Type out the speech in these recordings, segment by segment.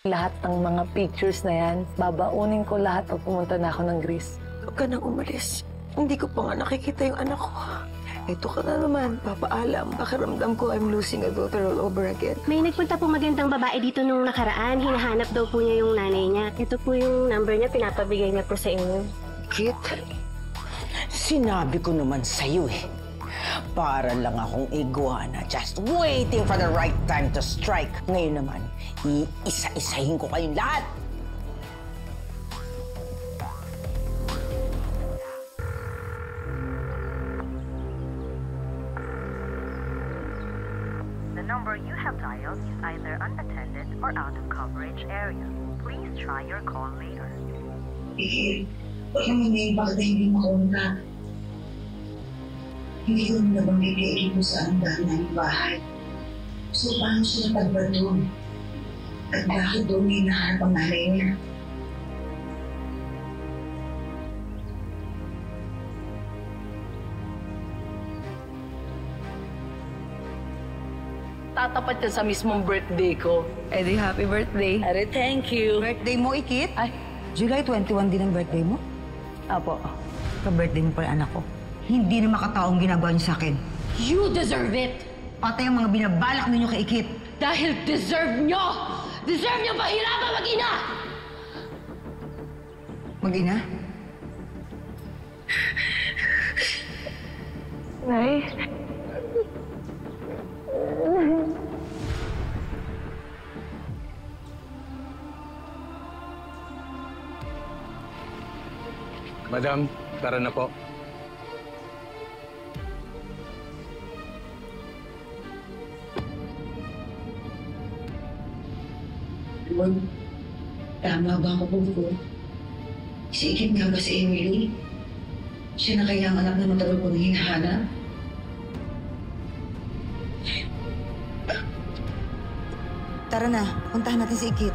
Lahat ng mga pictures na yan, babaunin ko lahat pag pumunta na ako ng Greece. Huwag ka nang umalis. Hindi ko pa nga nakikita yung anak ko. Ito ka na naman, papaalam. Pakiramdam ko I'm losing a daughter all over again. May nagpunta po magandang babae dito nung nakaraan. Hinahanap daw po niya yung nanay niya. Ito po yung number niya, pinapabigay niya po sa inyo. Kit? Sinabi ko naman sa'yo eh. Para lang akong iguana, just waiting for the right time to strike. Ngayon naman, iisa-isahin ko kayong lahat. The number you have dialed is either unattended or out of coverage area. Please try your call later. Bakit naman bakit hindi makontak? Hindi ko naman nabanggit ko sa andahan ng bahay. So, paano siya natagba doon? At bakit doon may nahanap ang nanay niya? Tatapat yan sa mismong birthday ko. Eh di, happy birthday. Are, thank you. Birthday mo, Ikit? Ay, July 21 din ang birthday mo? apo. Ka-birthday mo pala anak ko. Hindi na makataong ginagawa niyo sa akin. You deserve it! Pati ang mga binabalak ninyo kay Ikit. Dahil deserve nyo! Deserve nyo pahirapan mag-ina! Mag-ina? Nay? Madam, tara na po. Lord, tama ba ako po? Si Ikit nga ba si Emily? Siya na kaya ang anak na matagal ko na hinahanap? Tara na, puntahan natin si Ikit.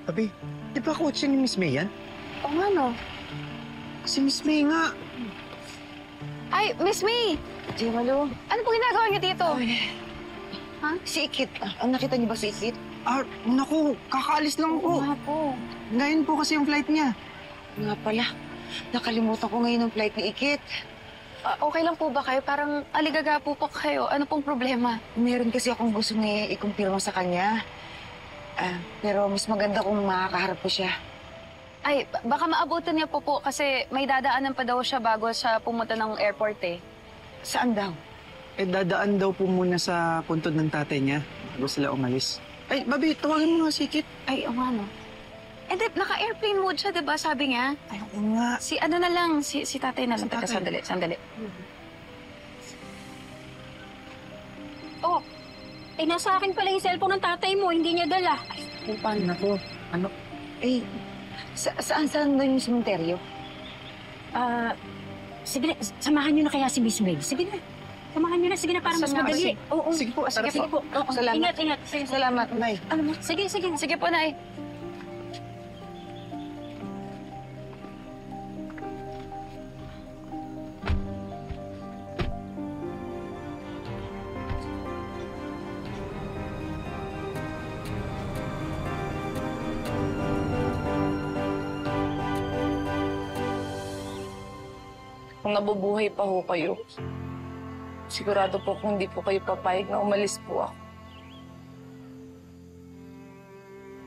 Abi, di ba kotse ni Miss May yan? Oo nga, no? Si Miss May nga. Ay, Miss May! Jemalo, Ano po ginagawa niyo dito? si Ikit. Ang nakita niyo ba si Ikit? Ah, naku, kakaalis lang Oo po. nga po. Ngayon po kasi yung flight niya. Nga pala, nakalimutan ko ngayon ang flight ni Ikit. Okay lang po ba kayo? Parang aligaga po kayo. Ano pong problema? Meron kasi akong gusto na ikumpirma sa kanya. Pero mas maganda kung makakaharap ko siya. Ay, baka maabutan niya po kasi may dadaanan pa daw siya bago siya pumunta ng airport eh. Saan daw? Eh, dadaan daw po muna sa puntod ng tatay niya bago sila umalis. Ay, Babi, tawagan mo nga si Ikit. Ay, o ano? Eh, naka-airplane mode siya, diba? Sabi niya. Ay, oo nga. Si ano na lang, si tatay na lang. Si Teka, tatay. sandali. Oh, eh nasa akin pala yung cellphone ng tatay mo, hindi niya dala. Ay, paano na po? Ano? Eh, saan daw yung sementeryo? Sige na, samahan niyo na kaya si Miss May. Sige na, samahan niyo na. Sige na, para mas Salamat. madali. Oo, Sige po, sige po. Oo, Salamat. Ingat. Sige, Salamat, Nay. Ano mo? Sige po, Nay. Kung nabubuhay pa ho kayo, sigurado po kung hindi po kayo papayag na umalis po ako.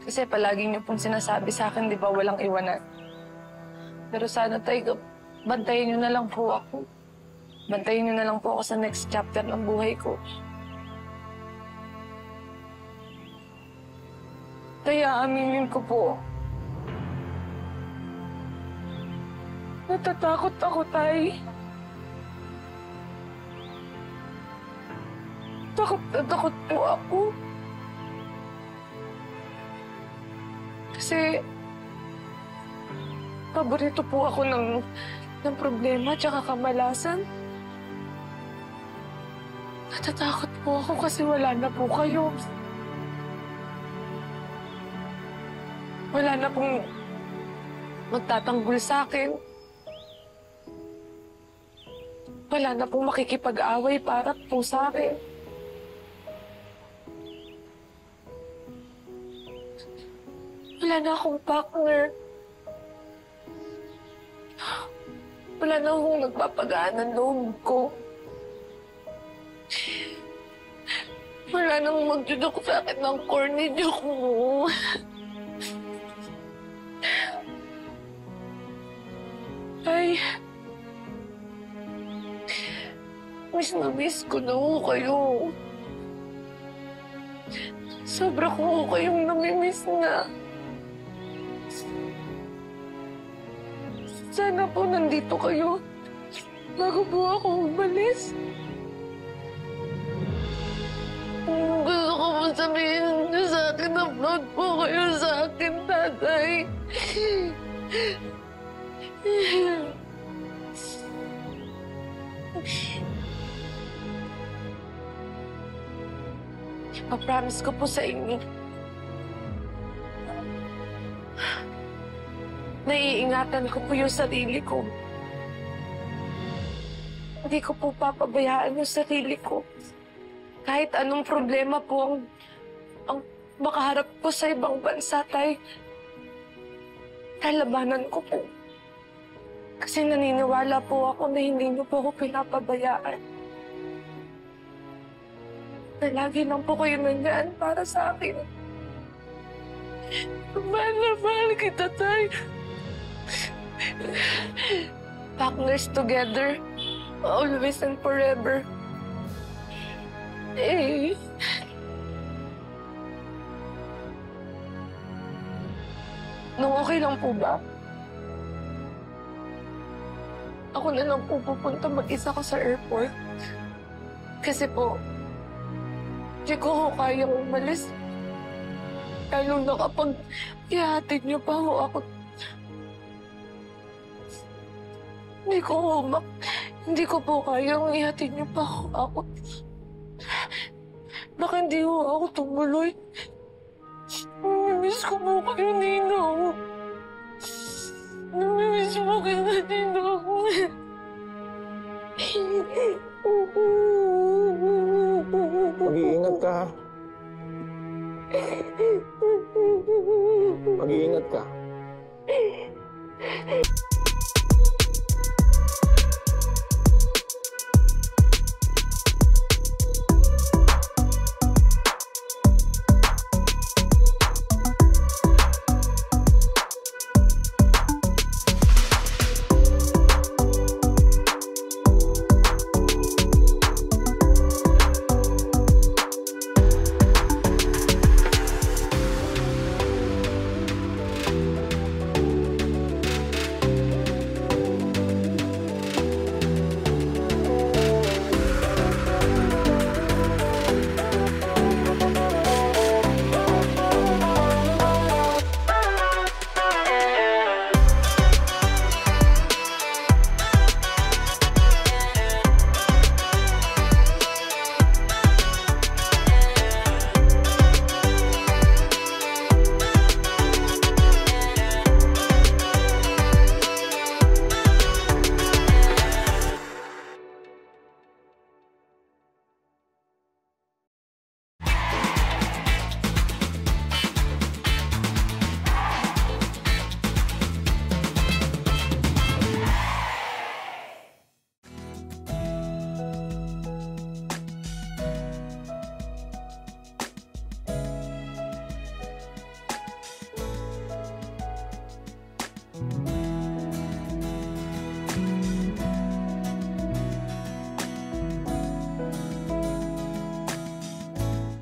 Kasi palagi niyo pong sinasabi sa akin, di ba, walang iwanan. Pero sana tayo, bantayan niyo na lang po ako. Bantayin niyo na lang po ako sa next chapter ng buhay ko. Kaya aminin ko po. Natatakot ako, Tay. Takot na takot po ako. Kasi paborito po ako ng problema at kamalasan. Natatakot po ako kasi wala na po kayo. Wala na pong magtatanggol sa akin. Wala na pong makikipag-away para po sa akin. Wala na akong partner. Wala na akong nagpapagaan ng loob ko. Wala nang magdudok sa akin ng corny joke mo. Ay, miss na miss ko na ho kayo. Sobra ko ho kayong namimiss na. Sana po nandito kayo bago po ako umalis. Gusto ko po sabihin niyo sa akin na proud po kayo sa akin, Tatay. Ipapromise ko po sa inyo. Naiingatan ko po yung sarili ko. Hindi ko po papabayaan yung sarili ko. Kahit anong problema po ang makaharap ko sa ibang bansa, Tay. Lalabanan ko po. Kasi naniniwala po ako na hindi niyo po ako pinapabayaan. Na lagi lang po kayo nandyan para sa akin. Mahal na mahal kita, Tay. Partners together, always and forever. Eh. Nung okay lang po ba? Ako na lang po pupunta mag-isa ko sa airport. Kasi po, di ko ho kayang umalis. Lalo na kapag ihatid niyo pa ho ako. Hindi ko po kayang ihatid niyo pa ho ako. Baka hindi ho ako tumuloy. Namimiss ko po kayo, Ninong. Namimiss po kayo, Ninong. Mag-iingat ka, ha? Mag-iingat ka.